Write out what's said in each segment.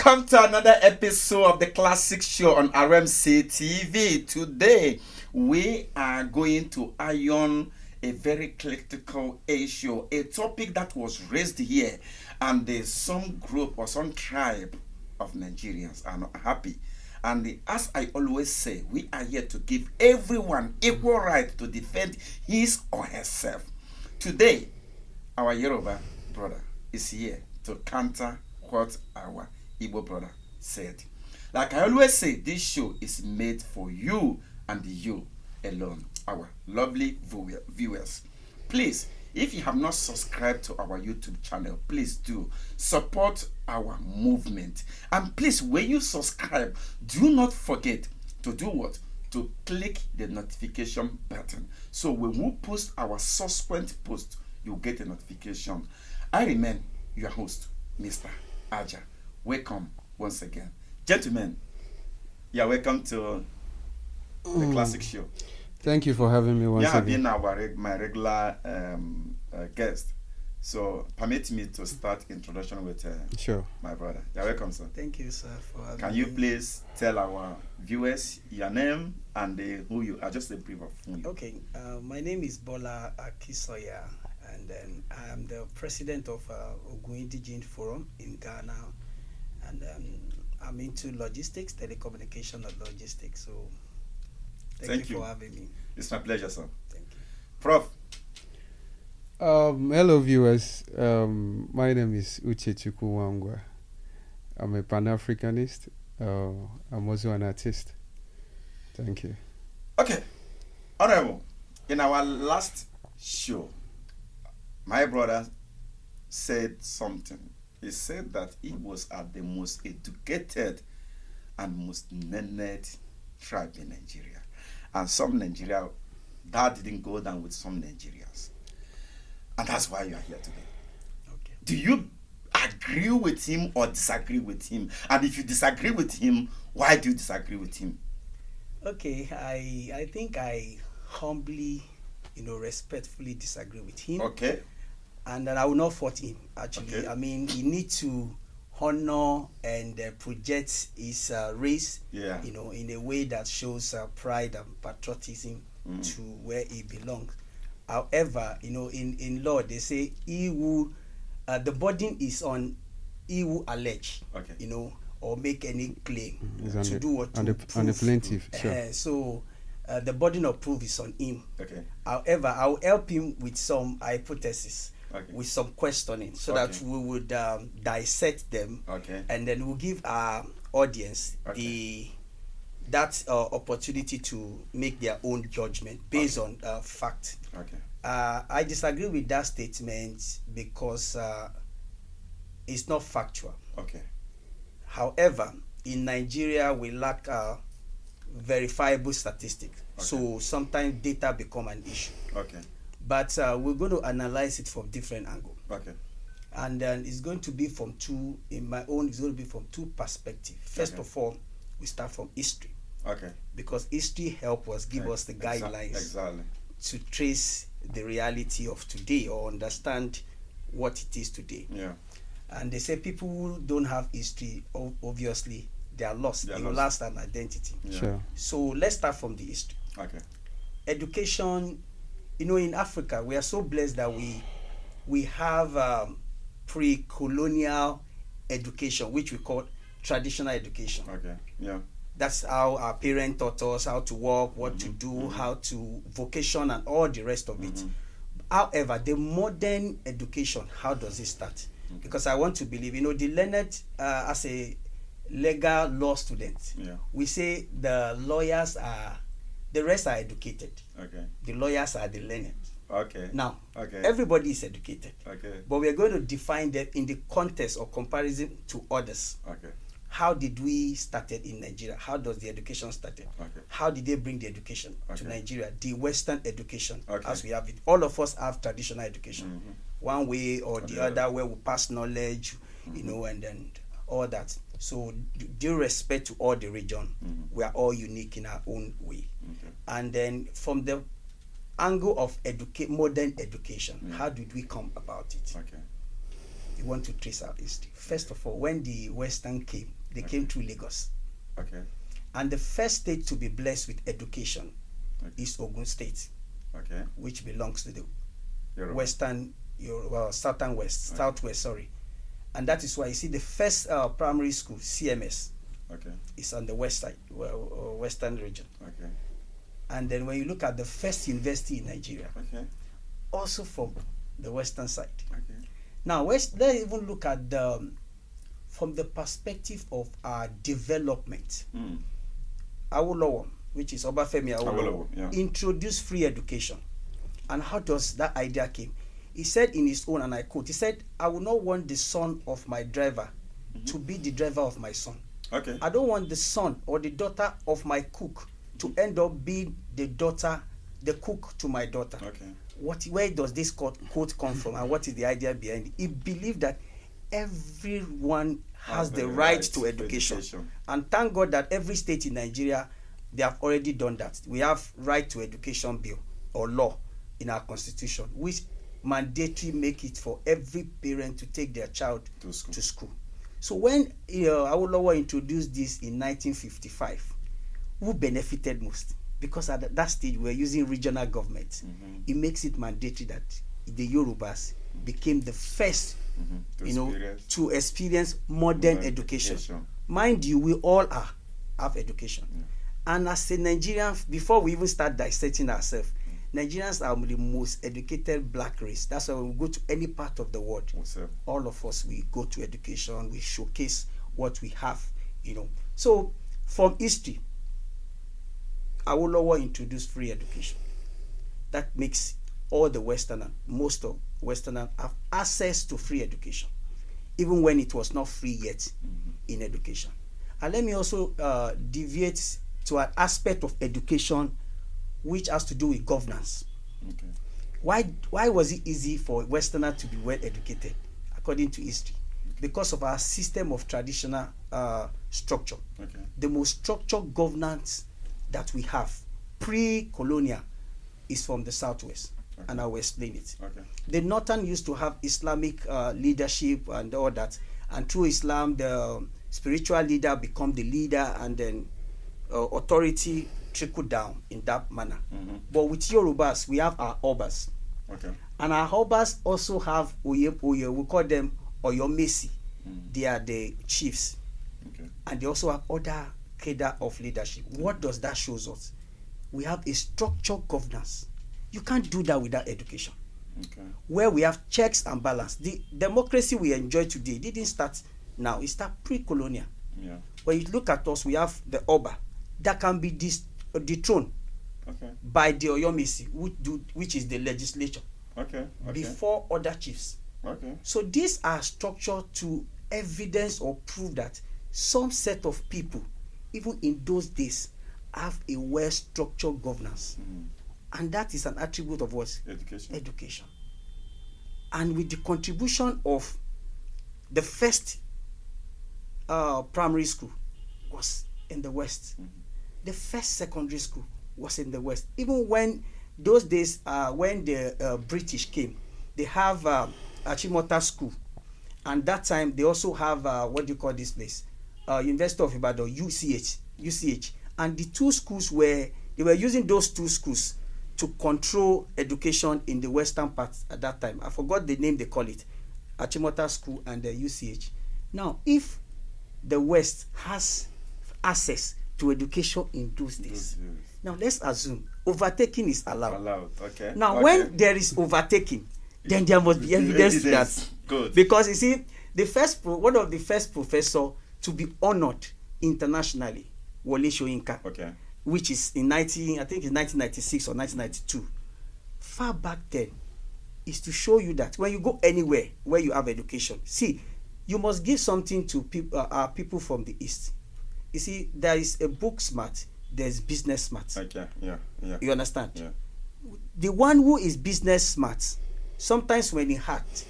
Welcome to another episode of the Classic Show on RMC TV. Today, we are going to iron a very critical issue, a topic that was raised here, and there's some group or some tribe of Nigerians are not happy. And as I always say, we are here to give everyone equal right to defend his or herself. Today, our Yoruba brother is here to counter what our Igbo brother said. Like I always say, this show is made for you and you alone, our lovely viewers. Please, if you have not subscribed to our YouTube channel, please do support our movement. And please, when you subscribe, do not forget to do what? To click the notification button. So when we post our subsequent post, you'll get a notification. I remain your host, Mr. Ajah. Welcome once again. Gentlemen, you're welcome to the Classic Show. Thank you for having me once again. You have been my regular guest. So permit me to start introduction with Sure. my brother. You're welcome, sir. Thank you, sir, for having Can me. you please tell our viewers your name and who you are? Just a brief of who you are. Okay, my name is Bola Akisoya, and then I am the president of Ogun Indigene Forum in Ghana, and I'm into logistics, telecommunication and logistics. So thank you for having me. It's my pleasure, sir. Thank you. Prof. Hello, viewers. My name is Uche Chukwuwangwa. I'm a Pan-Africanist. I'm also an artist. Thank you. Okay. Honorable, in our last show, my brother said something. He said that Igbos are the most educated and most learned tribe in Nigeria. And some Nigeria, that didn't go down with some Nigerians. And that's why you are here today. Okay. Do you agree with him or disagree with him? And if you disagree with him, why do you disagree with him? Okay, I think I humbly, respectfully disagree with him. Okay. And I will not fault him, actually. Okay. I mean, he needs to honor and project his race, Yeah. in a way that shows pride and patriotism to where he belongs. However, in law, they say he who, the burden is on he who allege, Okay. or make any claim It's to do what to on the prove. plaintiff, sure. So the burden of proof is on him. Okay. However, I will help him with some hypothesis, Okay. with some questioning, so that we would dissect them, Okay. and then we'll give our audience Okay. that opportunity to make their own judgment based on fact. Okay. I disagree with that statement because it's not factual. Okay. However, in Nigeria, we lack verifiable statistics. Okay. So sometimes data become an issue. Okay. But we're going to analyze it from different angles. Okay. And then it's going to be from two, in my own, it's going to be from two perspectives. First Okay. of all, we start from history. Okay. Because history help us, give us the guidelines Exactly. to trace the reality of today or understand what it is today. Yeah. And they say people who don't have history, obviously, they are lost. They lost an identity. Yeah. Sure. So let's start from the history. Okay. Education, in Africa, we are so blessed that we have pre-colonial education, which we call traditional education. Okay. Yeah. That's how our parents taught us how to work, what to do, how to vocation, and all the rest of it. However, the modern education, how does it start? Because I want to believe, the learned, as a legal law student, Yeah. we say the rest are educated. Okay. The lawyers are the learned. Okay. Now, Okay. everybody is educated. Okay. But we are going to define them in the context or comparison to others. Okay. How did we started in Nigeria? How does the education started? Okay. How did they bring the education to Okay. Nigeria? The Western education, Okay. as we have it. All of us have traditional education, one way or the the other, where we pass knowledge, and then all that. So, due respect to all the region, we are all unique in our own way. Okay. And then, from the angle of modern education, how did we come about it? Okay. You want to trace our history. First of all, when the Western came They came through Lagos. Okay. And the first state to be blessed with education is Ogun State, Okay. which belongs to the Yoruba. southern west, southwest, sorry. And that is why you see the first primary school, CMS, Okay. is on the west side, western region. Okay. And then when you look at the first university in Nigeria, Okay. also from the western side. Okay. Now, let's even look at from the perspective of our development. Awolowo, which is Obafemi Awolowo, introduced free education. And how does that idea came? He said in his own, and I quote, he said, "I will not want the son of my driver to be the driver of my son. Okay. I don't want the son or the daughter of my cook to end up being the cook to my daughter." Okay. Where does this quote come from, and what is the idea behind it? He believed that everyone has the right to education. And thank God that every state in Nigeria, they have already done that. We have right to education bill or law in our constitution, which mandatory make it for every parent to take their child to school. So when Awolowo introduced this in 1955, who benefited most? Because at that stage we were using regional government. It makes it mandatory that the Yorubas became the first, to experience modern education. Mind you, we all have education. And as a Nigerian, before we even start dissecting ourselves, Nigerians are the most educated black race. That's why when we go to any part of the world, all of us, we go to education, we showcase what we have, So from history, Awolowo introduced free education. That makes all the Westerners, most of Westerners, have access to free education, even when it was not free yet in education. And let me also deviate to an aspect of education which has to do with governance. Okay. Why was it easy for Westerners to be well educated, according to history? Because of our system of traditional structure. Okay. The most structured governance that we have pre-colonial is from the southwest. Okay. And I will explain it. Okay. The northern used to have Islamic leadership and all that, and through Islam the spiritual leader become the leader, and then authority trickle down in that manner. But with Yorubas, we have our Obas. Okay. And our Obas also have we call them Oyomesi. They are the chiefs. Okay. And they also have other cadre of leadership. What does that show us? We have a structured governance. You can't do that without education. Okay. Where we have checks and balance. The democracy we enjoy today didn't start now. It started pre-colonial. Yeah. When you look at us, we have the Oba that can be dethroned by the Oyomesi, which is the legislature, before other chiefs. Okay. So these are structured to evidence or prove that some set of people, even in those days, have a well-structured governance. And that is an attribute of what? Education. And with the contribution of the first primary school was in the West. The first secondary school was in the West. Even when those days, when the British came, they have Achimota School. And that time, they also have, what do you call this place? University of Ibadan, UCH. And the two schools they were using those two schools to control education in the western part at that time. I forgot the name they call it. Achimota School and the UCH. Now, if the West has access to education in those days, now let's assume overtaking is allowed. Okay. Now, when there is overtaking, then there must be evidence that. Good. Because you see, one of the first professor to be honored internationally, Wole Soyinka, which is in 1996 or 1992. Far back then, is to show you that when you go anywhere where you have education, see, you must give something to people from the East. You see, there is a book smart, there's business smart. Okay, yeah. You understand? Yeah. The one who is business smart, sometimes when he act,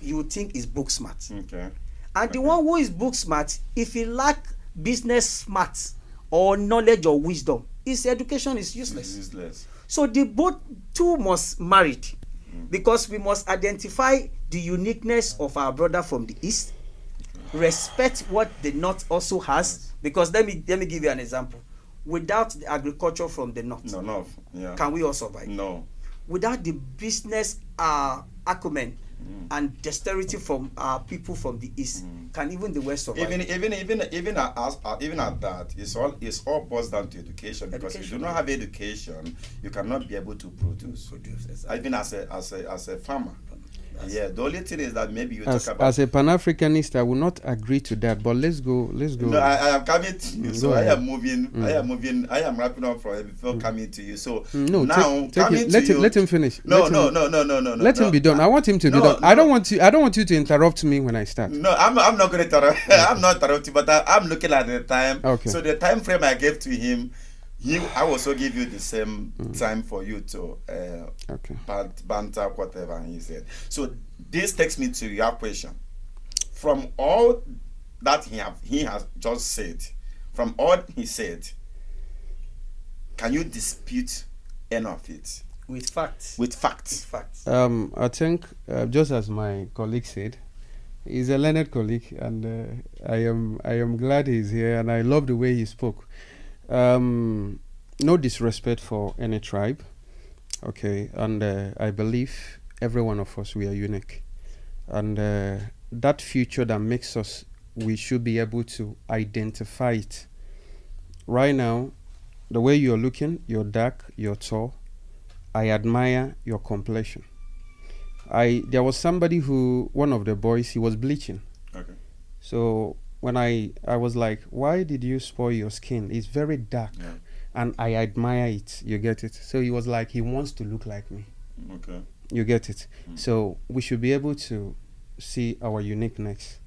you would think is book smart. Okay. And the one who is book smart, if he lack business smart or knowledge or wisdom, his education is useless. So the two must marry, because we must identify the uniqueness of our brother from the East, respect what the North also has. Because let me give you an example. Without the agriculture from the North, can we all survive? No. Without the business acumen and dexterity from people from the East, can even the West survive? Even at that, it's all boils down to education. Because if you do not have education, you cannot be able to produce. Exactly. Even as a farmer. Yeah, the only thing is that maybe you talk about... As a Pan-Africanist, I will not agree to that, but let's go. No, I am coming to you, so I am moving, I am wrapping up from it before coming to you. So no, now, let him finish. No. Let him be done. I want him to be done. I don't want you to interrupt me when I start. No, I'm not going to interrupt. I'm not interrupting, but I'm looking at the time. Okay. So the time frame I gave to him, I also give you the same time for you to banter whatever he said. So this takes me to your question. From all that he has just said, from all he said, can you dispute any of it? With facts. With facts. I think just as my colleague said, he's a learned colleague, and I am glad he's here, and I love the way he spoke. No disrespect for any tribe, okay, and I believe every one of us, we are unique, and that future that makes us, we should be able to identify it. Right now, the way you're looking, you're dark, you're tall, I admire your complexion. There was somebody one of the boys, he was bleaching. Okay. So when I was like, why did you spoil your skin? It's very dark. Yeah. And I admire it. You get it? So he was like, he wants to look like me. Okay. You get it? So we should be able to see our uniqueness.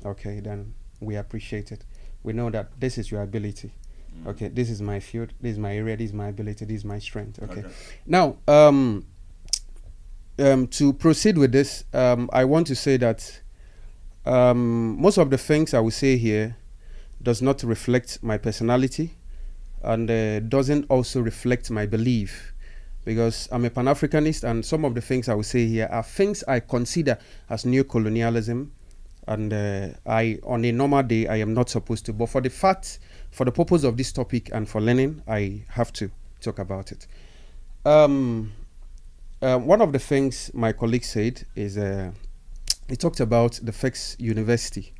Okay, then we appreciate it. We know that this is your ability. Okay, this is my field, this is my area, this is my ability, this is my strength. Okay. Now, to proceed with this, I want to say that most of the things I will say here does not reflect my personality, and doesn't also reflect my belief, because I'm a Pan-Africanist, and some of the things I will say here are things I consider as neo-colonialism, and on a normal day I am not supposed to, but for the purpose of this topic and for learning, I have to talk about it. One of the things my colleague said is he talked about the FEX University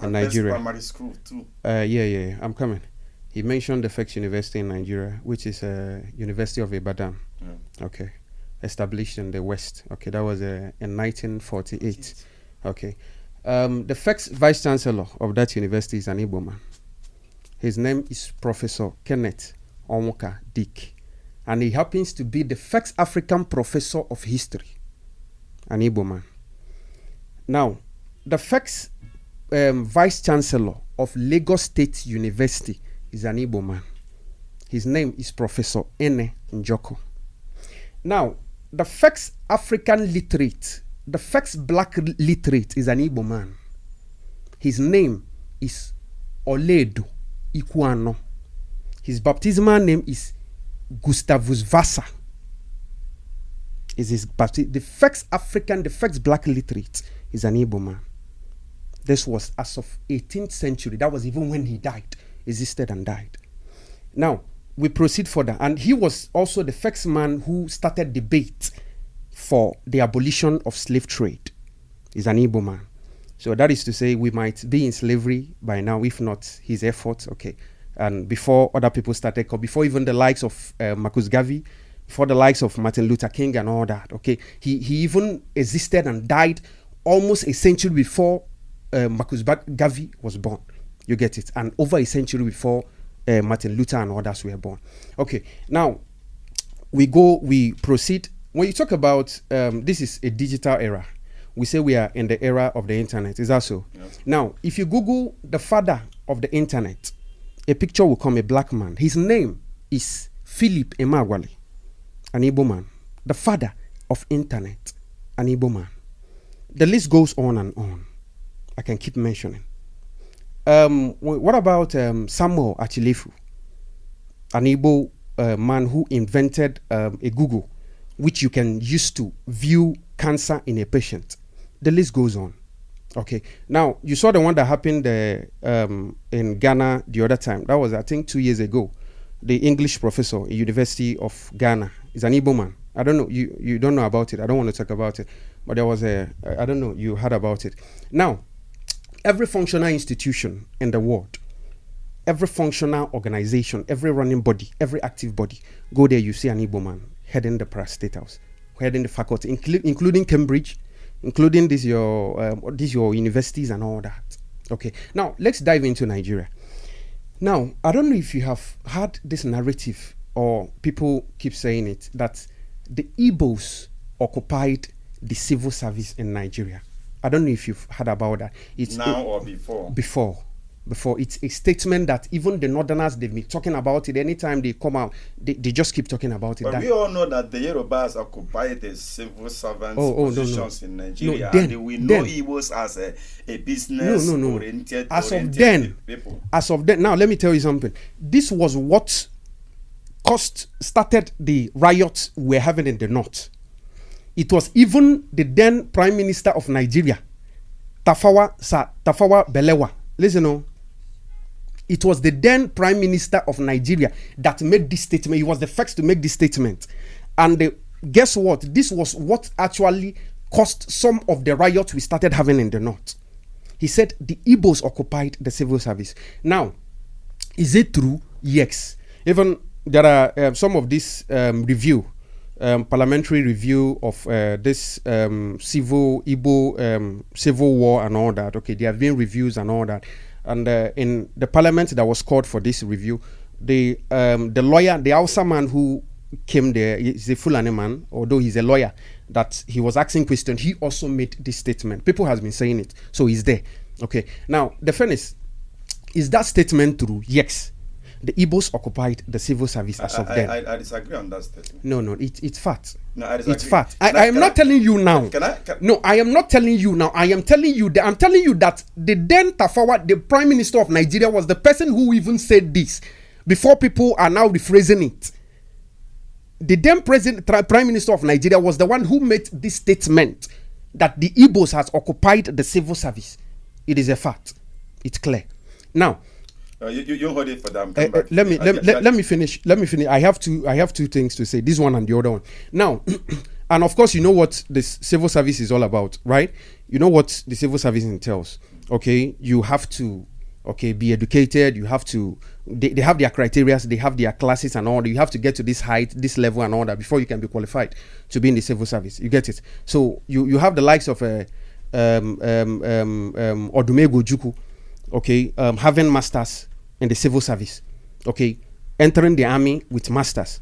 in Nigeria. Primary school too. Yeah, I'm coming. He mentioned the FEX University in Nigeria, which is University of Ibadan. Yeah. Okay, established in the West. Okay, that was in 1948. Okay, the FEX Vice Chancellor of that university is an Igbo man. His name is Professor Kenneth Onwuka Dick, and he happens to be the first African professor of history, an Igbo man. Now, the first Vice Chancellor of Lagos State University is an Igbo man. His name is Professor Ene Njoko. Now, the first African literate, the first black literate is an Igbo man. His name is Oledo Ikuano. His baptismal name is Gustavus Vassa. Is his the first African, the first black literate is an Igbo man. This was as of 18th century. That was even when he died, existed and died. Now, we proceed further. And he was also the first man who started debate for the abolition of slave trade. He's an Igbo man. So that is to say, we might be in slavery by now, if not his efforts, okay. And before other people started, before even the likes of Marcus Garvey, before the likes of Martin Luther King and all that, okay. He even existed and died almost a century before Marcus Garvey was born. You get it? And over a century before Martin Luther and others were born. Okay, now we proceed. When you talk about this is a digital era, we say we are in the era of the internet. Is that so? Yes. Now, if you Google the father of the internet, a picture will come, a black man. His name is Philip Emeagwali, an Igbo man. The father of internet, an Igbo man. The list goes on and on. I can keep mentioning. What about Samuel Achilefu, an Igbo man who invented a Google, which you can use to view cancer in a patient? The list goes on. Okay. Now, you saw the one that happened in Ghana the other time. That was, I think, 2 years ago. The English professor at University of Ghana is an Igbo man. I don't know. You don't know about it. I don't want to talk about it. But there was I don't know. You heard about it. Now, every functional institution in the world, every functional organization, every running body, every active body, go there, you see an Igbo man heading the State House, heading the faculty, including Cambridge, including these your universities and all that. Okay. Now, let's dive into Nigeria. Now, I don't know if you have heard this narrative, or people keep saying it, that the Igbos occupied the civil service in Nigeria. I don't know if you've heard about that. It's now or before? Before. It's a statement that even the Northerners, they've been talking about it. Anytime they come out, they just keep talking about it. But we all know that the Yorubas occupied the civil servants positions in Nigeria. And we know Igbos as a business-oriented people. As of then, now let me tell you something. This was what started the riots we're having in the North. It was even the then Prime Minister of Nigeria, Tafawa Balewa. Listen, it was the then Prime Minister of Nigeria that made this statement. He was the first to make this statement. And guess what? This was what actually caused some of the riots we started having in the North. He said the Igbos occupied the civil service. Now, is it true? Yes. Even there are some of this parliamentary review of this civil Igbo civil war and all that. Okay, there have been reviews and all that. And in the parliament that was called for this review, the lawyer, the Hausa man who came there, is a Fulani man, although he's a lawyer, that he was asking questions, he also made this statement. People has been saying it, so he's there. Okay, now the thing is that statement true? Yes. The Igbos occupied the civil service as of then. I disagree on that statement. No, it's fact. No, I disagree. It's fact. I am not telling you now. No, I am not telling you now. I am telling you that the then Tafawa, the Prime Minister of Nigeria, was the person who even said this before people are now rephrasing it. The then Prime Minister of Nigeria was the one who made this statement that the Igbos has occupied the civil service. It is a fact. It's clear. Now, you hold it for them. Let me finish. I have two things to say. This one and the other one. Now, and of course, you know what this civil service is all about, right? You know what the civil service entails. Okay, you have to be educated. You have to. They have their criteria. They have their classes and all. You have to get to this height, this level, and all that before you can be qualified to be in the civil service. You get it? So you have the likes of Odumego Juku, okay, having masters in the civil service, okay, entering the army with masters.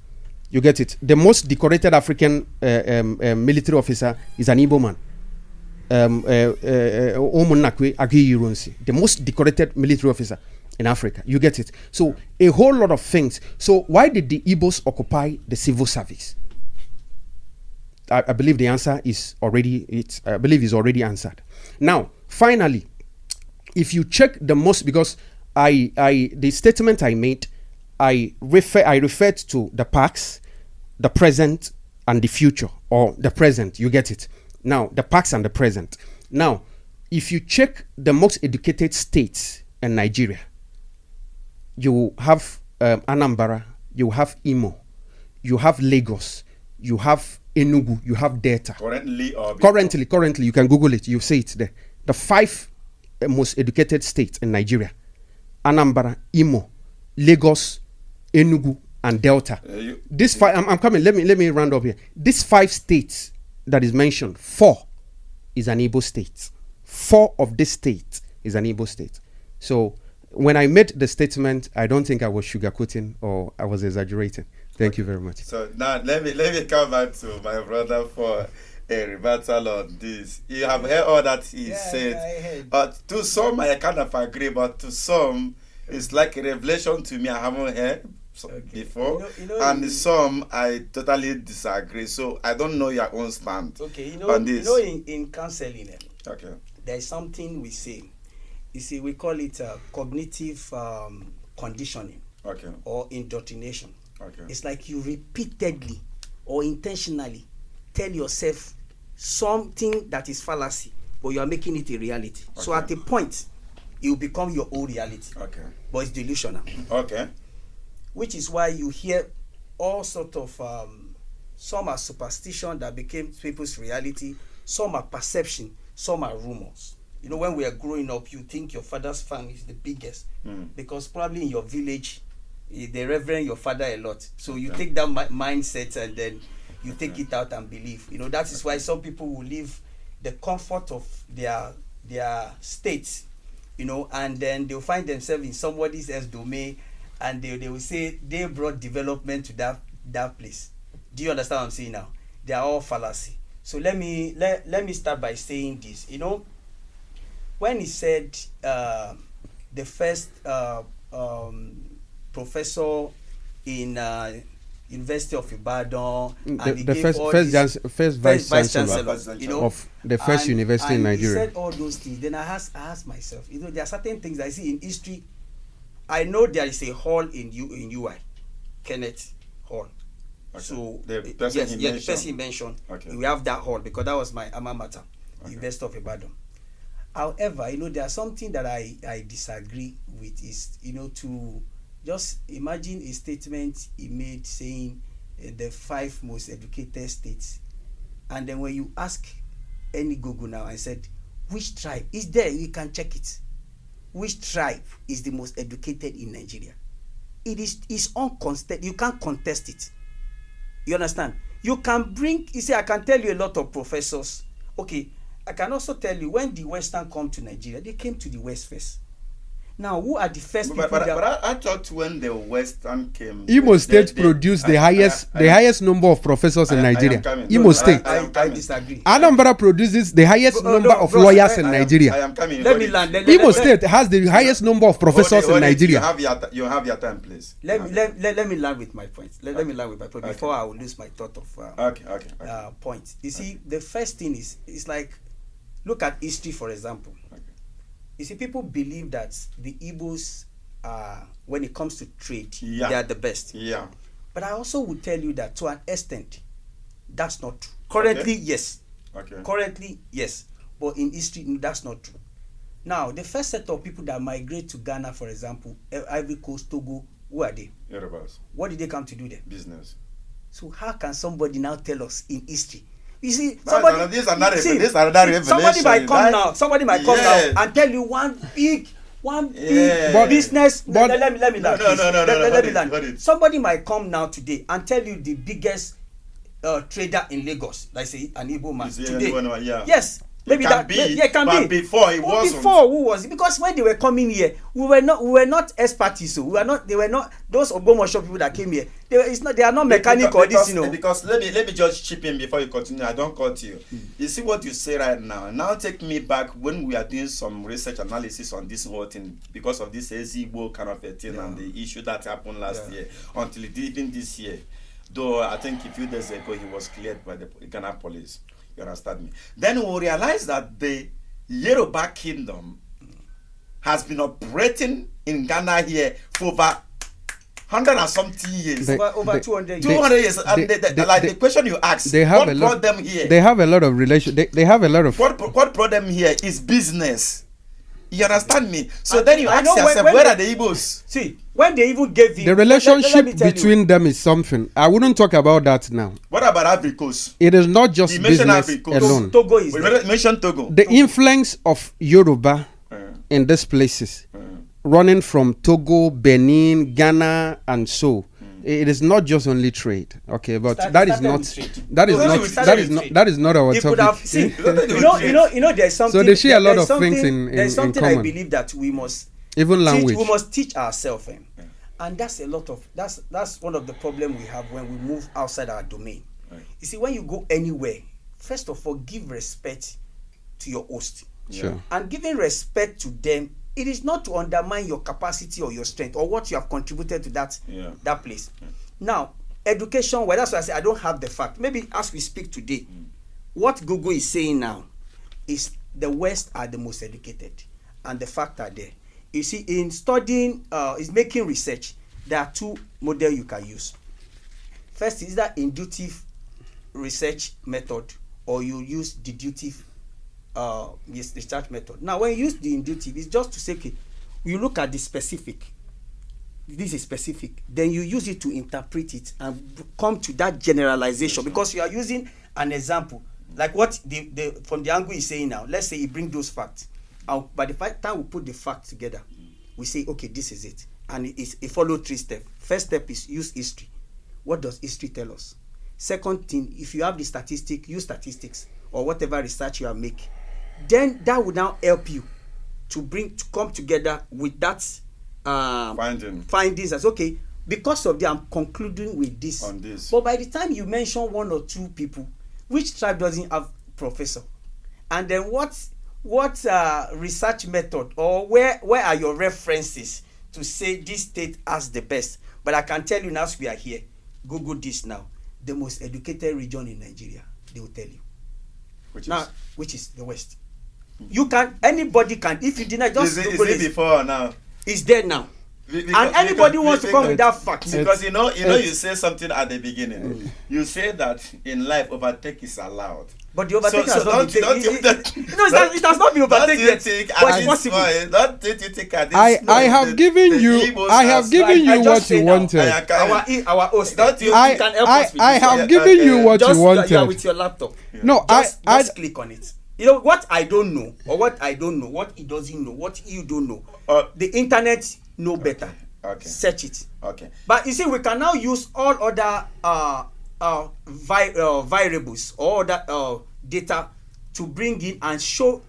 You get it? The most decorated African military officer is an Igbo man. The most decorated military officer in Africa. You get it? So a whole lot of things. So why did the Igbos occupy the civil service? I believe the answer is already answered. Now, finally, if you check the most, because the statement I made, I referred to the past, the present, and the future, or the present. You get it? Now, the past and the present. Now, if you check the most educated states in Nigeria, you have Anambra, you have Imo, you have Lagos, you have Enugu, you have Delta. Currently, you can Google it. You see it there. The 5 most educated states in Nigeria: Anambra, Imo, Lagos, Enugu, and Delta. This 5, I'm coming. Let me round up here. These 5 states that is mentioned, 4 is an Igbo state. 4 of this state is an Igbo state. So when I made the statement, I don't think I was sugarcoating or I was exaggerating. Thank you very much. So now let me come back to my brother for a rebuttal on this. You have heard all that he said. But to some I kind of agree, but to some it's like a revelation to me I haven't heard before. And some I totally disagree. So I don't know your own stand on this. In counseling, there's something we say. You see, we call it cognitive conditioning or indoctrination. It's like you repeatedly or intentionally tell yourself something that is fallacy but you are making it a reality. Okay. So at a point, it will become your own reality. Okay. But it's delusional. Okay. Which is why you hear all sort of some are superstition that became people's reality, some are perception, some are rumors. You know, when we are growing up, you think your father's farm is the biggest because probably in your village they reverend your father a lot. So you take that mindset and then you take it out and believe. You know, that is why some people will leave the comfort of their states, you know, and then they'll find themselves in somebody else's domain, and they will say they brought development to that place. Do you understand what I'm saying now? They are all fallacy. So let me start by saying this. You know, when he said the first professor in University of Ibadan, and the first vice chancellor, you know, of the first university in Nigeria. He said all those things. Then I asked myself, you know, there are certain things I see in history. I know there is a hall in UI, Kenneth Hall. Okay. So the person he mentioned. Okay. We have that hall because that was my alma mater, University of Ibadan. However, you know, there's something that I disagree with is, you know, to just imagine a statement he made saying the 5 most educated states, and then when you ask any Google now, I said, which tribe is there? You can check it. Which tribe is the most educated in Nigeria? It's uncontested. You can't contest it. You understand? You can bring, you see, I can tell you a lot of professors. Okay, I can also tell you when the Western come to Nigeria, they came to the West first. Now, who are the first people but I thought when the Western came, Imo State produced the highest number of professors in Nigeria. Imo State. I disagree. Anambra produces the highest number of lawyers in Nigeria. I am coming. Let me land. Imo State has the highest number of professors in Nigeria. You have your time, please. Let me land with my point. Let me land with my point before I will lose my thought of point. You see, the first thing is like, look at history, for example. You see, people believe that the Igbos are, when it comes to trade, they are the best. Yeah. But I also would tell you that to an extent, that's not true. Currently, yes. Okay. Currently, yes. But in history, that's not true. Now, the first set of people that migrate to Ghana, for example, Ivory Coast, Togo, who are they? Yorubas. What did they come to do there? Business. So how can somebody now tell us in history? You see, these are not revelation. Somebody might come now. Somebody might come now and tell you one big business. Let me land. Let me land. Somebody might come now today and tell you the biggest trader in Lagos, like say an Igbo man today. Yes, maybe that can be. Before it wasn't. Before who was it? Because when they were coming here, we were not experts. So they were not those Ogbomoso people that came here. They are not mechanic or this, you know. Because let me just chip in before you continue. I don't cut you. You see what you say right now. Now take me back when we are doing some research analysis on this whole thing because of this Igbo kind of a thing and the issue that happened last year until even this year. Though I think a few days ago he was cleared by the Ghana police. You understand me? Then we realize that the Yoruba kingdom has been operating in Ghana here for over 100 and something years. Over 200 years. 200 years. And the question you asked, what brought them here? They have a lot of relation. They have a lot of. What brought them here is business. You understand me? So then you ask yourself, where are the Igbos? See, when they even gave the relationship between them is something. I wouldn't talk about that now. What about Ivory Coast? It is not just business alone. Togo is mention Togo. The influence of Yoruba in these places, running from Togo, Benin, Ghana, and so. It is not just only trade, okay, but that is not our topic. You know, there's something. So they share a lot of things in There's something common. I believe that we must even language. We must teach ourselves, and that's that's one of the problems we have when we move outside our domain. Right. You see, when you go anywhere, first of all, give respect to your host, and giving respect to them. It is not to undermine your capacity or your strength or what you have contributed to that place. Now, education, well, that's why I say I don't have the fact. Maybe as we speak today, what Google is saying now is the West are the most educated, and the fact are there. You see, in studying, is making research, there are 2 models you can use. First is that inductive research method, or you use deductive this research method. Now, when you use the inductive, it's just to say, okay, you look at the specific. This is specific. Then you use it to interpret it and come to that generalization, because you are using an example, like what the from the angle he's saying now. Let's say you bring those facts. By the time we put the facts together, we say, okay, this is it, and it follows 3 steps. First step is use history. What does history tell us? Second thing, if you have the statistic, use statistics or whatever research you are making. Then that will now help you to come together with that findings as, okay, because of that, I'm concluding with this. On this. But by the time you mention 1 or 2 people, which tribe doesn't have professor? And then what research method, or where are your references to say this state has the best? But I can tell you now, as we are here, Google this now. The most educated region in Nigeria, they will tell you. Which is the West. Anybody can, if you deny, just Google it. Is it before or now? It's there now. And anybody wants to come with that fact. Because you say something at the beginning. You say that in life, overtake is allowed. But the overtaking has not been it has not been overtaken yet. But it's possible. Don't you think at this I have given you what you wanted. Our host, you can help us with I have given you what you wanted. Yeah, with your laptop. No, just click on it. You know what I don't know, or what I don't know, what he doesn't know, what you don't know. The internet know better. Okay. Search it. Okay. But you see, we can now use all other variables or other data to bring in and show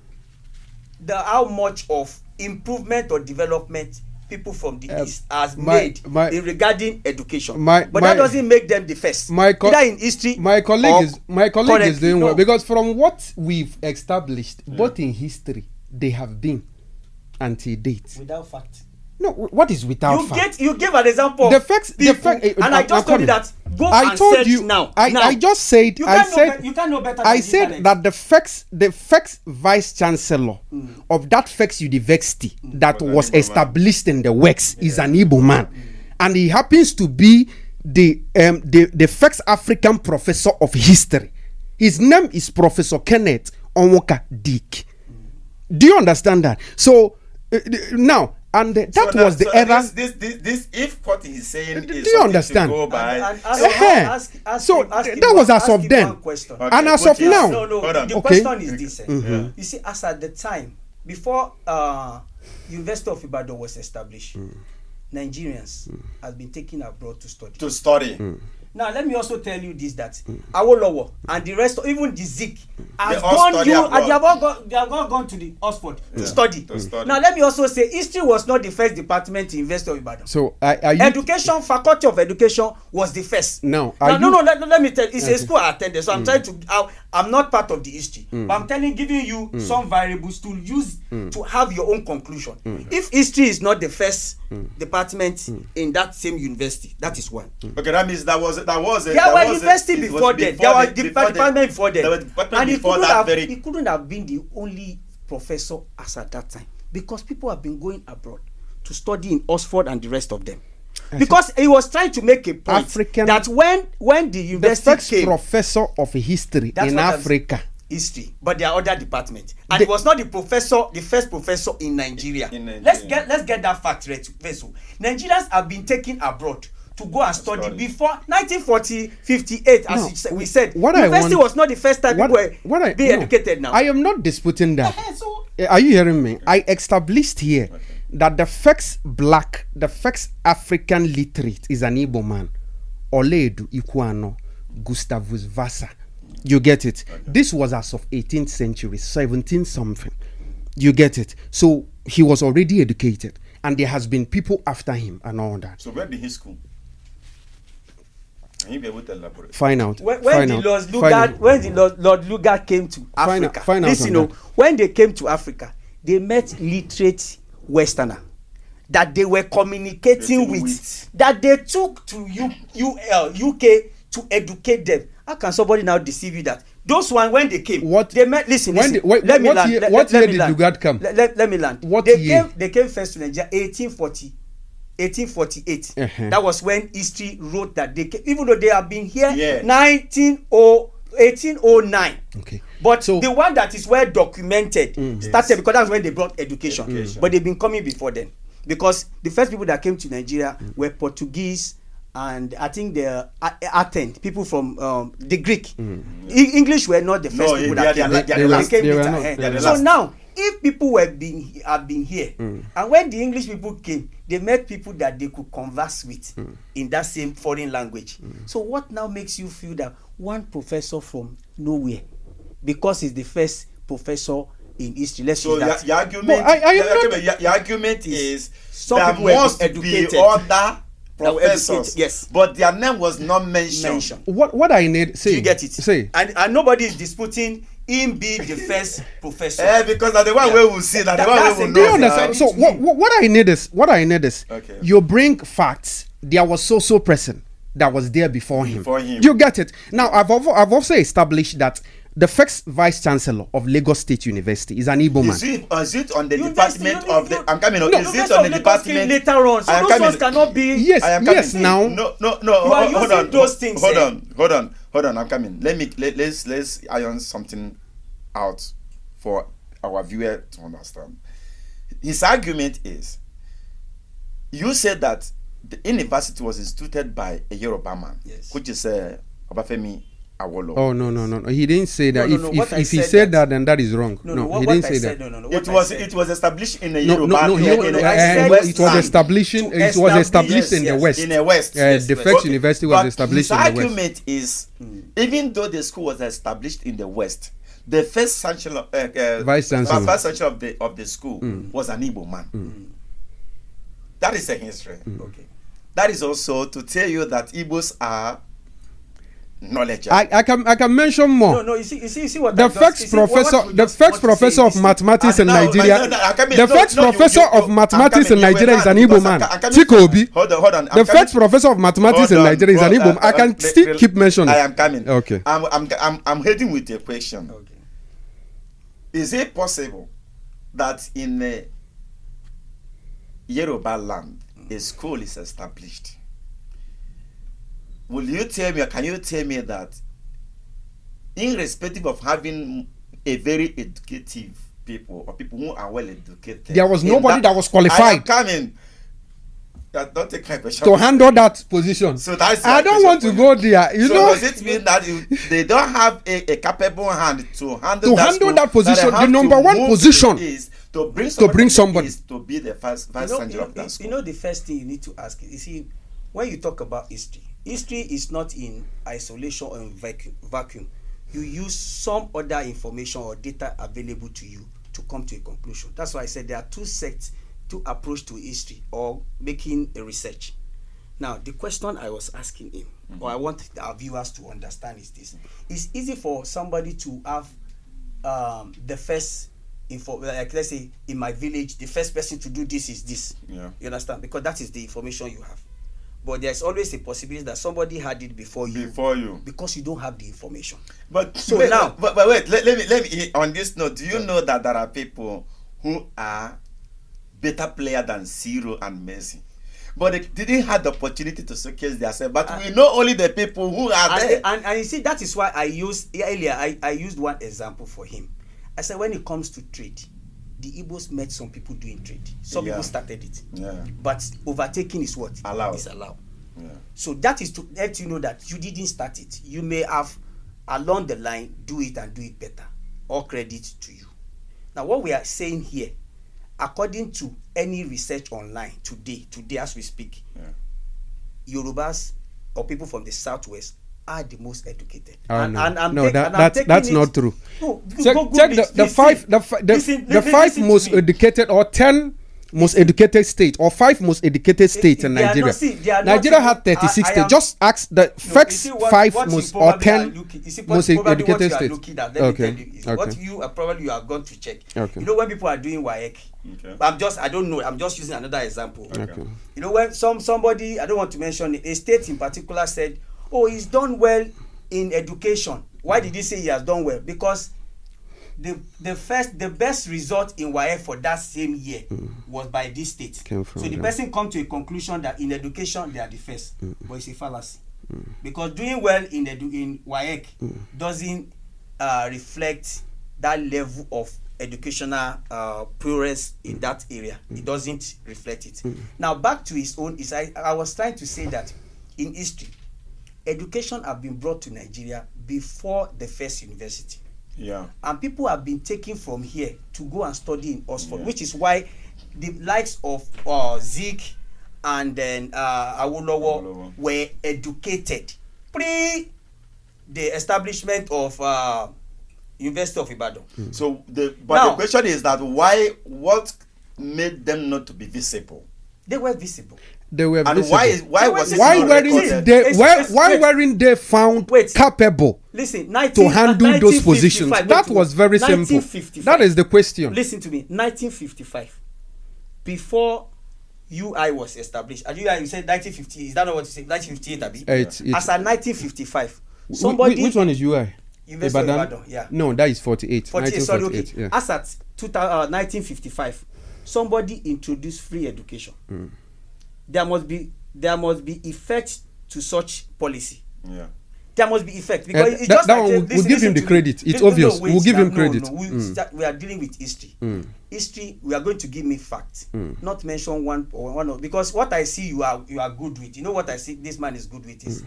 how much of improvement or development people from the East has made in regarding education. But that doesn't make them the first. Either in history. My colleague is doing well, because from what we've established, both in history, they have been anti-date. Without fact. No, what is without fact? You gave an example. The facts, and I just told you that. I told you. Now. I just said. You can't know better. I said that the FEX vice chancellor of that FEX university that was established in the works is an Igbo man, and he happens to be the FEX African professor of history. His name is Professor Kenneth Onwoka Dick. Do you understand that? So now. And that was the error. This, if what he's saying is do you understand? To go by, so that was as of then. Okay, and as of now. The question is this. You see, as at the time, before University of Ibadan was established, Nigerians have been taken abroad to study. Now, let me also tell you this, that Awolowo and the rest, even the Zik, they have all gone to the Oxford to study. Now, let me also say, history was not the first department in University of Ibadan. So, education, faculty of education was the first. No, let me tell you, it's a school I attended, so I'm trying to, I'm not part of the history, but I'm giving you some variables to use to have your own conclusion. If history is not the first department in that same university, that is one. Okay, that means there was university before then. There was department before then. And he couldn't have been the only professor as at that time, because people have been going abroad to study in Oxford and the rest of them. Because he was trying to make a point that when the university first came, professor of history in Africa. History, but there are other departments, and it was not the first professor in Nigeria. Let's get that fact right. Nigerians have been taken abroad to go and study before 1958, as we said. University was not the first time people were being educated now. I am not disputing that. Are you hearing me? I established here that the first African literate is an Igbo man, Oledu Ikuano Gustavus Vassa. You get it? Okay. This was as of 18th century, 17 something. You get it? So he was already educated, and there has been people after him and all that. So where did he school? Can you be able to elaborate? Find out. When the Lord Lugard came to Africa, listen, when they came to Africa, they met literate Westerner that they were communicating with, that they took to UK to educate them. How can somebody now deceive you that those one, when they came, they met? Listen. Let me land. What year did Lugard come? Let me land. They came first to Nigeria 1848. That was when history wrote that they came, even though they have been here 1809. Okay. But So- the one that is well documented started because that's when they brought education. But they've been coming before then. Because the first people that came to Nigeria were Portuguese, and I think the Athens, people from the Greek. English were not the first people that came. They came later. So now, if people have been here, and when the English people came, they met people that they could converse with in that same foreign language. So what now makes you feel that one professor from nowhere, because he's the first professor in history, let's So use that. your argument, your argument is some there people were must educated. be other professors, yes, but their name was not mentioned. What I need, say, Do you get it? Say, and nobody is disputing him be the first professor. Because that's the one way we see that. The one That's way a we do you know. understand? So what I need is Okay. you bring facts. There was so person that was there before him. Before him. Do you get it? Now I've also established that the first vice chancellor of Lagos State University is an Igbo man. Is it on the University, department of the? I'm coming. No, Is it on the department later on? So I am those coming. ones cannot be. Yes, I am yes. coming. Now, No. You are Hold using on. those things, Hold eh? on. I'm coming. Let's iron something out for our viewer to understand. His argument is, you said that the university was instituted by a Yoruba man, Yes. which is Obafemi Awolowo. oh no. He didn't say that. No, what I If he said said that- that, then that is wrong. No, No, what he didn't I say said, that. no. It was established in a No, Yoruba. no. I said It was West establishing. to It was established establish- in the yes, West. in the West. The first university was established in the His West. argument is, even though the school was established in the West, the first chancellor, Vice chancellor. vice chancellor of the school was an Igbo man. That is a history. Okay. That is also to tell you that Igbos are knowledgeable. I can mention more. No. You see what The that does? first You see, what professor, we the just first want to professor say of is- mathematics in No, Nigeria, the first professor of mathematics in Nigeria is an Igbo man. Chikobi. Hold on. The first professor of mathematics in Nigeria is an Igbo man. I can still keep mentioning. I am coming. Okay. I'm heading with a question. Okay. Is it possible that in Yoruba land a school is established? Will you tell me, or can you tell me that, irrespective of having a very educative people or people who are well educated, There was in nobody that was qualified. I am coming. Don't take my question. to handle that position. So that's I my don't question want to for go there. You so know, does it mean that they don't have a capable hand to handle To that handle school, that position, they the have number to one move position is to bring bring somebody. is to be the vice chancellor of that school. You know the first thing you need to ask is, you see, when you talk about history is not in isolation or in vacuum. You use some other information or data available to you to come to a conclusion. That's why I said there are two sets to approach to history or making a research. Now, the question I was asking him, or I want our viewers to understand, is this: it's easy for somebody to have the first like, let's say in my village, the first person to do this is this. Yeah. You understand? Because that is the information you have. But there's always a possibility that somebody had it before you. Because you don't have the information. But So wait, now- but wait, let me on this note. Do you know that there are people who are better player than Zero and Messi, but they didn't have the opportunity to showcase themselves? But we know only the people who are there. And you see, that is why I used earlier. I used one example for him. I said when it comes to trade, the Igbos met some people doing trade. Some Yeah. people started it. Yeah. But overtaking is what? Allowed. Is allowed. Yeah. So that is to let you know that you didn't start it. You may have along the line do it and do it better. All credit to you. Now what we are saying here, according to any research online today as we speak, Yorubas or people from the southwest are the most educated. Oh, no. I'm No, taking that's it- not true. No, Check go the Google five it. the Listen, five listen to most me. educated or 10 most educated states or 5 most educated states in They are Nigeria. not- see, they are not Nigeria even- had 36 I states. am- Just ask the No, you first see 5 what you most or probably 10 are looking- you see most probably what educated you are states. looking at, let me Okay. tell you, is Okay. what you are probably going to check. Okay. You know when people are doing WAEC, Okay. I don't know, I'm just using another example. Okay. You know when somebody, I don't want to mention it, a state in particular said, oh, he's done well in education. Why did he say he has done well? Because the best result in WAEC for that same year was by this state. Came from So the them. person come to a conclusion that in education they are the first, but it's a fallacy. Because doing well in WAEC doesn't reflect that level of educational progress in that area. It doesn't reflect it. Now back to his own. I was trying to say that in history, education have been brought to Nigeria before the first university. Yeah. And people have been taken from here to go and study in Oxford, which is why the likes of Zik and then Awolowo were educated pre the establishment of University of Ibadan. So the question is that what made them not to be visible? They were visible. They were And visible. why was it Why not weren't recorded? weren't they found capable Listen, to handle those positions? That was very simple. That is the question. Listen to me. 1955, before UI was established. And UI, you said 1950. Is that not what you said? 1958, Abi? As at 1955, somebody. Which one is UI? University of Ibadan, yeah. No, that is 48. 48, sorry, okay. Yeah. As at 1955, somebody introduced free education. There must be effect to such policy. Yeah. There must be effect because it's that just like one, we'll give him the credit. It's obvious. We'll give him credit. We are dealing with history. History, we are going to give me facts, not mention one of, because what I see you are good with. You know what I see this man is good with is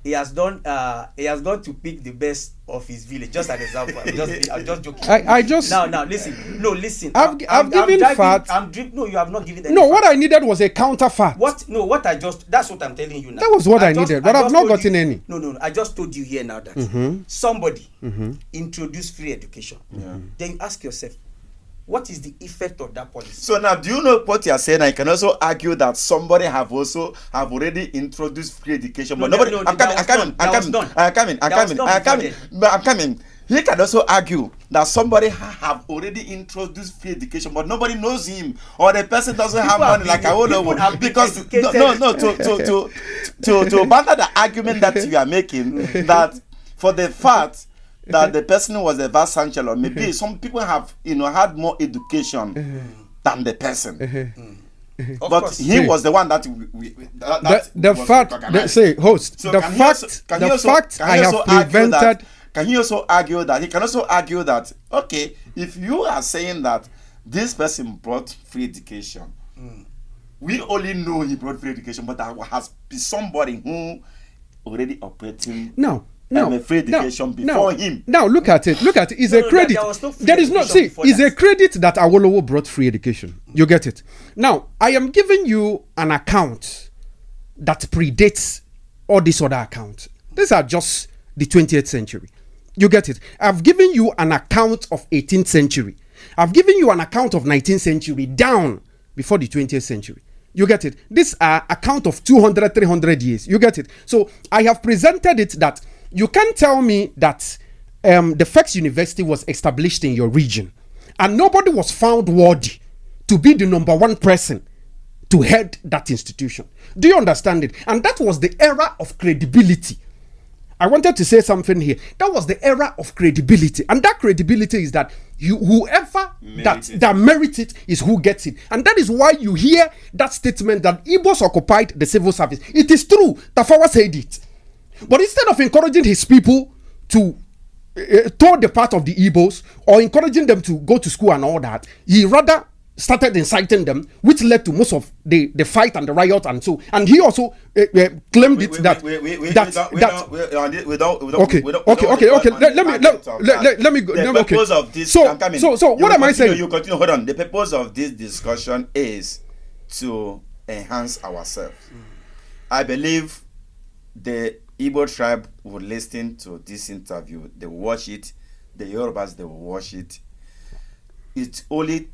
he has gone to pick the best of his village. Just an example. I'm just joking. I just now listen. I've given facts. No, you have not given any no, fact. what I needed was a counterfact. That's what I'm telling you now. That was what I needed, but I've not gotten any. No, I just told you here now that somebody introduced free education. Then you ask yourself, what is the effect of that policy? So now, do you know what you are saying? I can also argue that somebody have already introduced free education, but nobody. I'm coming. He can also argue that somebody have already introduced free education, but nobody knows him, or the person doesn't have money like I would know, because to banter the argument that you are making, that for the fact that the person was a vice chancellor, maybe some people have had more education than the person. But he was the one that the fact. Say host. So the fact I have prevented. Can he also argue that he can also argue that, okay, if you are saying that this person brought free education, we only know he brought free education, but there has been somebody who already operating free education before him. Now look at it. It's a credit. There is no it's a credit that Awolowo brought free education. You get it. Now I am giving you an account that predates all these other accounts. These are just the 20th century. You get it. I've given you an account of 18th century. I've given you an account of 19th century down before the 20th century. You get it. These are account of 200, 300 years. You get it. So I have presented it that you can't tell me that the first university was established in your region and nobody was found worthy to be the number one person to head that institution. Do you understand it? And that was the era of credibility. I wanted to say something here. That was the era of credibility. And that credibility is that whoever that merits it is who gets it. And that is why you hear that statement that Igbos occupied the civil service. It is true. Tafawa said it. But instead of encouraging his people to toward the path of the Igbos or encouraging them to go to school and all that, he rather started inciting them, which led to most of the fight and the riot and so. And he also claimed it that let me go. The purpose of this. So what am I saying? You continue. Hold on. The purpose of this discussion is to enhance ourselves. I believe the Igbo tribe would listen to this interview. They will watch it. The Yorubas, they will watch it. It's only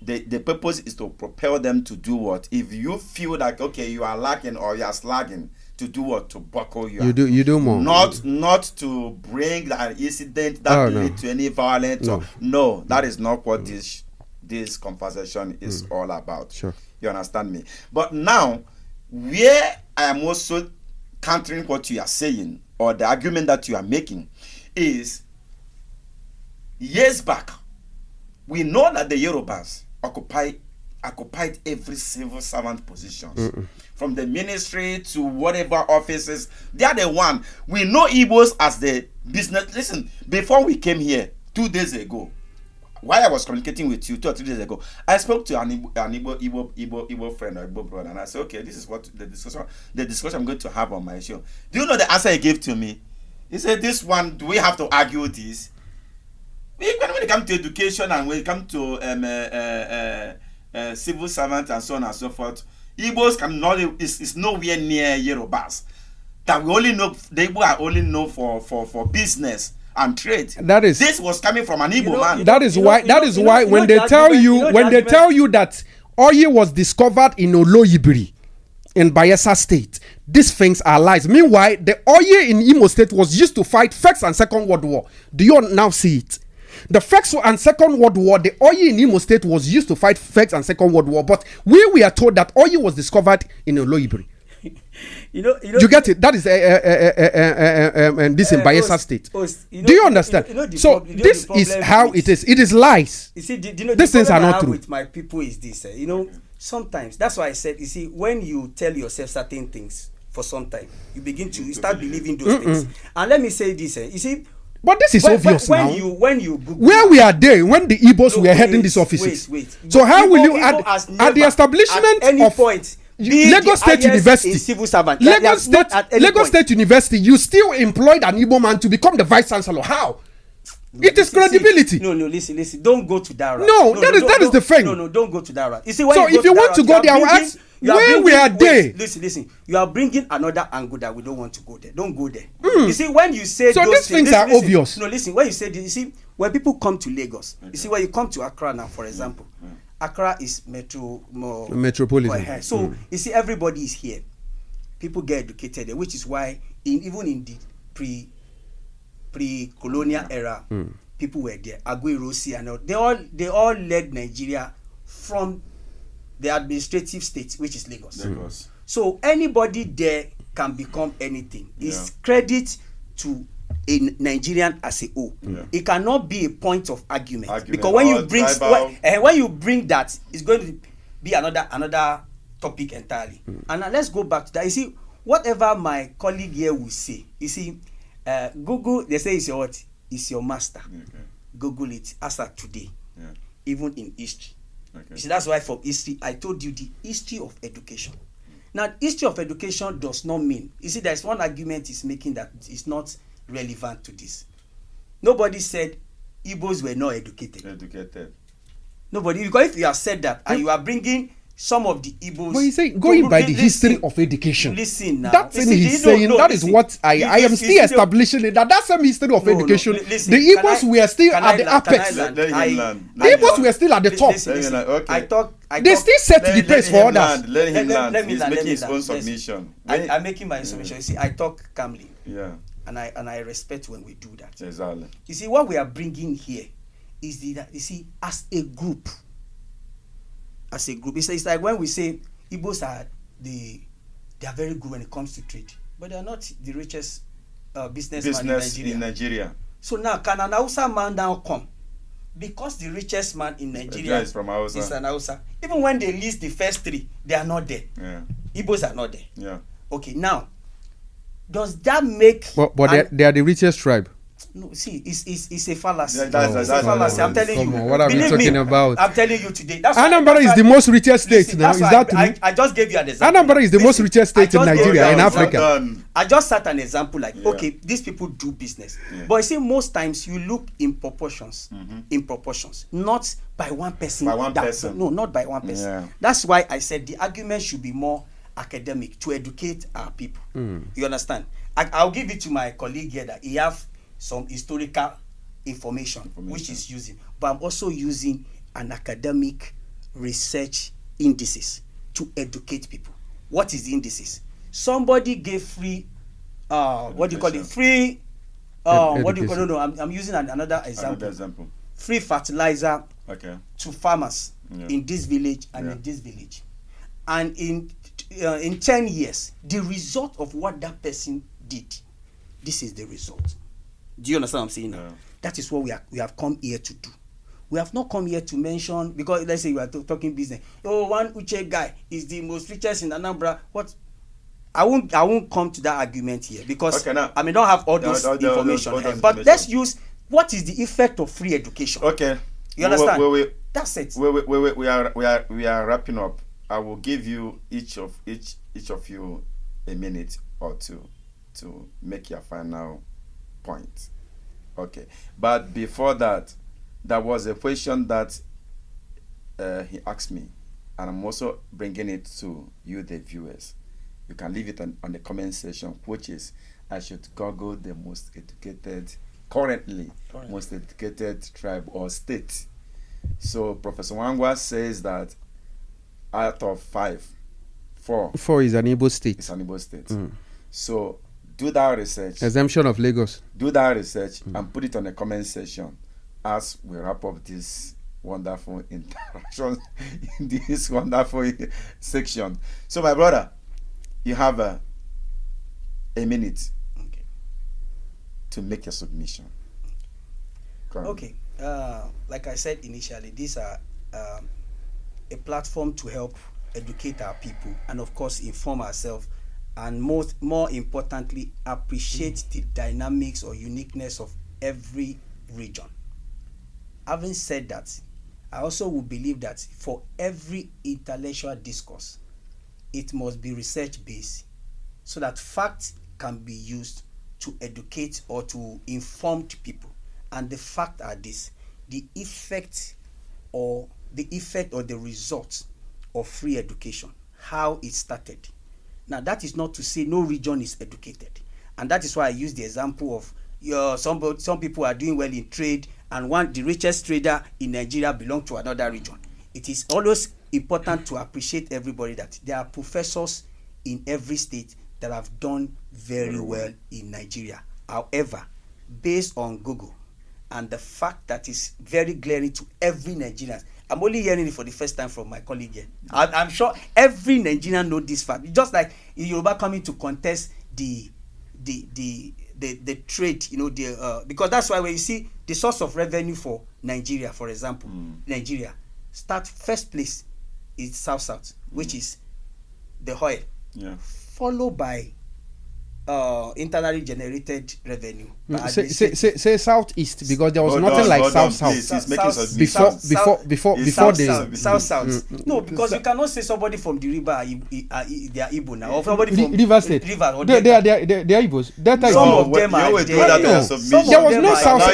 the purpose is to propel them to do what? If you feel like, okay, you are lacking or you are slagging, to do what? To buckle you. You do more. Not to bring an incident that lead to any violence. No, that is not what this conversation is all about. Sure. You understand me? But now, where I am also countering what you are saying, or the argument that you are making, is years back, we know that the Yorubas occupy occupied every civil servant positions. From the ministry to whatever offices, they are the one. We know Igbos as the business. Listen, before we came here 2 days ago, while I was communicating with you 2 or 3 days ago, I spoke to an Igbo friend or Igbo brother, and I said, okay, this is what the discussion I'm going to have on my show. Do you know the answer he gave to me? He said, this one, do we have to argue this? When it comes to education and when it comes to civil servants and so on and so forth, Igbos is nowhere near Yorubas. That we only know, the Igbo are only known for business and trade. This was coming from an Igbo man. That is why when they tell you that oil was discovered in Oloibiri in Bayelsa State, these things are lies. Meanwhile, the oil in Imo State was used to fight First and Second World War. Do you now see it? The First and Second World War, the oil in Imo State was used to fight First and Second World War, but we are told that oil was discovered in Oloibiri. You get it? That is this in Bayelsa State. Do you understand? This is how it is. It is lies. You see, these things are not true. With my people is this. Sometimes that's why I said. You see, when you tell yourself certain things for some time, you start believing those things. And let me say this. You see. But this is obvious now. When you Google, where we are there, when the Igbos were heading these offices. Wait. So how will you at the establishment at any of point Lagos State University, civil servant, Lagos State University, you still employed an Igbo man to become the vice chancellor? How? It is credibility. No, listen. Don't go to that route. No, that is the thing. No, don't go to that route. You see, so if you want to go there, I will ask where we are there. Listen. You are bringing another angle that we don't want to go there. Don't go there. You see, when you say so, these things are obvious. No, listen. When you say this, you see, when people come to Lagos, you see, when you come to Accra now, for example, Accra is metropolitan. So you see, everybody is here. People get educated there, which is why even in the pre-colonial era, people were there. Aguiyi-Ironsi and all, they all led Nigeria from the administrative state, which is Lagos. So anybody there can become anything. It's credit to a Nigerian as a whole. It cannot be a point of argument. Because when you bring that, it's going to be another topic entirely. And now let's go back to that. You see, whatever my colleague here will say, you see, Google, they say it's your master. Google it as of today, even in history. You see, that's why from history, I told you the history of education. Now, history of education does not mean, you see, there's one argument he's making that is not relevant to this. Nobody said Igbos were not educated. Nobody, because if you have said that and you are bringing some of the Igbos. But he's saying going by the history of education. Listen now. That's in he's saying. That is what I am still establishing it. That's some history of education. Listen, the Igbos were still at the apex. The Igbos were still at the top. They still set the pace for others. Let him land. He's making his own submission. I'm making my submission. You see, I talk calmly. Yeah. And I respect when we do that. Exactly. You see, what we are bringing here is that you see, as a group, it's like when we say Igbos they are very good when it comes to trade, but they are not the richest businessman in Nigeria. So now, can an Hausa man now come? Because the richest man in Nigeria is from Hausa. Is an Hausa. Even when they list the first three, they are not there. Yeah. Igbos are not there. Yeah. Okay, now, does that make... But they are the richest tribe. No, see, it's a fallacy. It's a fallacy. I'm telling you. What are we talking about? I'm telling you today. Anambra is the most richest state now. Is that true? I just gave you an example. Anambra is the most richest state in Nigeria, in Africa. I just set an example like, okay, these people do business. Yeah. But you see, most times you look in proportions. In proportions. Not by one person. No, not by one person. Yeah. That's why I said the argument should be more academic to educate our people. You understand? I'll give it to my colleague here that he have some historical information which is using, but I'm also using an academic research indices to educate people. What is the indices? Somebody gave free what do you call it? Free what do you call it? No, I'm using another example. Free fertilizer to farmers in this village and in this village. And in 10 years, the result of what that person did, this is the result. Do you understand what I'm saying now? That is what we have come here to do. We have not come here to mention, because let's say we are talking business. Oh, one Uche guy is the most richest in Anambra. What? I won't come to that argument here, because I may not have all those information here. But let's use, what is the effect of free education? Okay. You understand? Wait. That's it. Wait. We are wrapping up. I will give you each of you a minute or two to make your final point. Okay. But before that, there was a question that he asked me, and I'm also bringing it to you, the viewers. You can leave it on the comment section, which is, I should Google the most educated, currently most educated tribe or state. So Professor Wangwa says that out of 5, 4 is an Igbo state. It's an Igbo state. So do that research. Exemption of Lagos. Do that research and put it on the comment section as we wrap up this wonderful interaction in this wonderful section. So my brother, you have a minute to make your submission. Okay. Like I said initially, these are a platform to help educate our people and, of course, inform ourselves, and more importantly, appreciate the dynamics or uniqueness of every region. Having said that, I also would believe that for every intellectual discourse, it must be research-based, so that facts can be used to educate or to inform people. And the facts are this: the effect or the result of free education, how it started. Now, that is not to say no region is educated, and that is why I use the example of some people are doing well in trade, and the richest trader in Nigeria belong to another region. It is always important to appreciate everybody that there are professors in every state that have done very well in Nigeria. However, based on Google and the fact that is very glaring to every Nigerian, I'm only hearing it for the first time from my colleague here. I'm sure every Nigerian knows this fact. Just like Yoruba coming to contest the trade, because that's why when you see the source of revenue for Nigeria, for example, Nigeria first place is South, which is the oil, followed by internally generated revenue. Say southeast, because there was nothing like south. Before the south. No, because you cannot say somebody from the river they are Igbo now, or somebody from River State. River or they are Igbos. Some of them are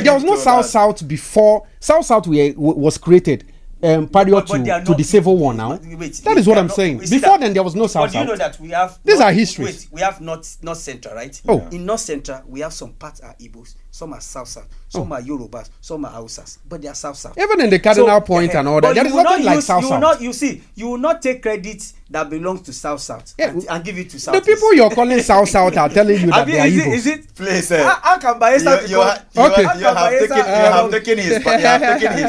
there was no south before. South was created prior to the Civil War. Now that is what I'm saying. Before then, there was no south. But you know that we have these are histories. We have North Central, right? In North Central, we have some parts are Igbos, some are South, some are Yorubas, some are Hausas, but they are South. Even in the cardinal point and all that, there is nothing like South. You will not take credit that belongs to South and give it to South. The people you're calling South are telling you that they are Igbos. Is it? Please, how can Bayelsa you have taken his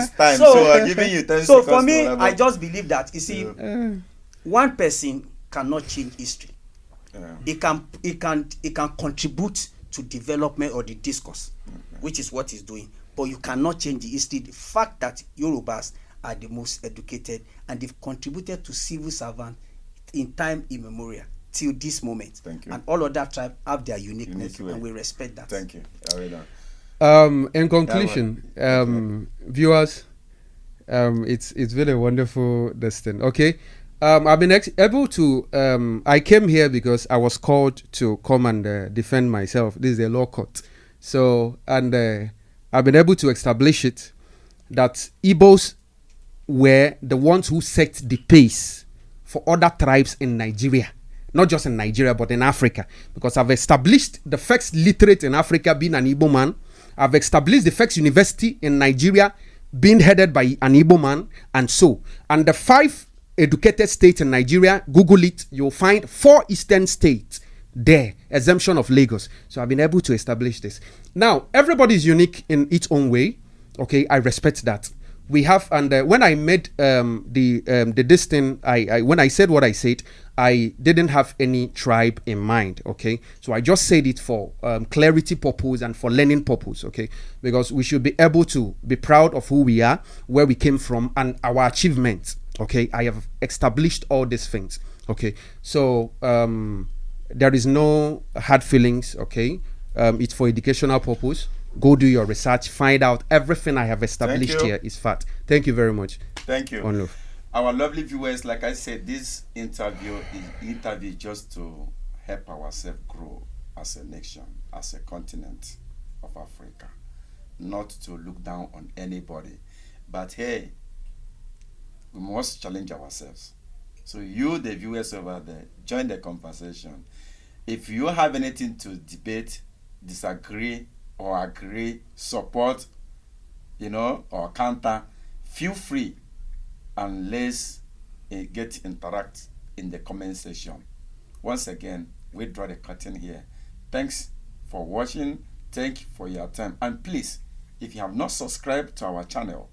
time, so I'm giving you 10 seconds. So for me, I just believe that, you see, one person cannot change history. It can contribute to development or the discourse, which is what he's doing. But you cannot change the history. The fact that Yorubas are the most educated and they've contributed to civil servants in time immemorial till this moment. Thank you. And all other tribes have their uniqueness, and we respect that. Thank you. In conclusion, viewers, it's been a wonderful thing. Okay. I've been able to I came here because I was called to come and defend myself. This is a law court. So, and I've been able to establish it that Igbos were the ones who set the pace for other tribes in Nigeria. Not just in Nigeria, but in Africa. Because I've established the first literate in Africa being an Igbo man. I've established the first university in Nigeria being headed by an Igbo man, and so. And the 5 educated states in Nigeria, Google it, you'll find 4 eastern states there, exemption of Lagos. So I've been able to establish this. Now, everybody is unique in its own way. Okay, I respect that. we have, and when I made this thing, I when I said what I said, I didn't have any tribe in mind. Okay, so I just said it for clarity purpose and for learning purpose. Okay, because we should be able to be proud of who we are, where we came from, and our achievements. Okay, I have established all these things. Okay, so there is no hard feelings. Okay, it's for educational purpose. Go do your research, find out everything I have established here is fact. Thank you very much. Thank you. One love. Our lovely viewers, like I said, this interview is just to help ourselves grow as a nation, as a continent of Africa, not to look down on anybody. But hey, we must challenge ourselves. So you, the viewers over there, join the conversation. If you have anything to debate, disagree, or agree, support, or counter, feel free and let's interact in the comment section. Once again, we draw the curtain here. Thanks for watching. Thank you for your time. And please, if you have not subscribed to our channel,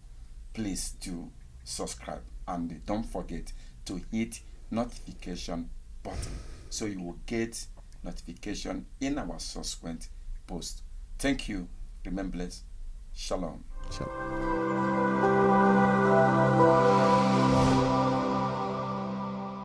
please do subscribe. And don't forget to hit notification button so you will get notification in our subsequent post. Thank you. Remember, blessed. Shalom. Shalom.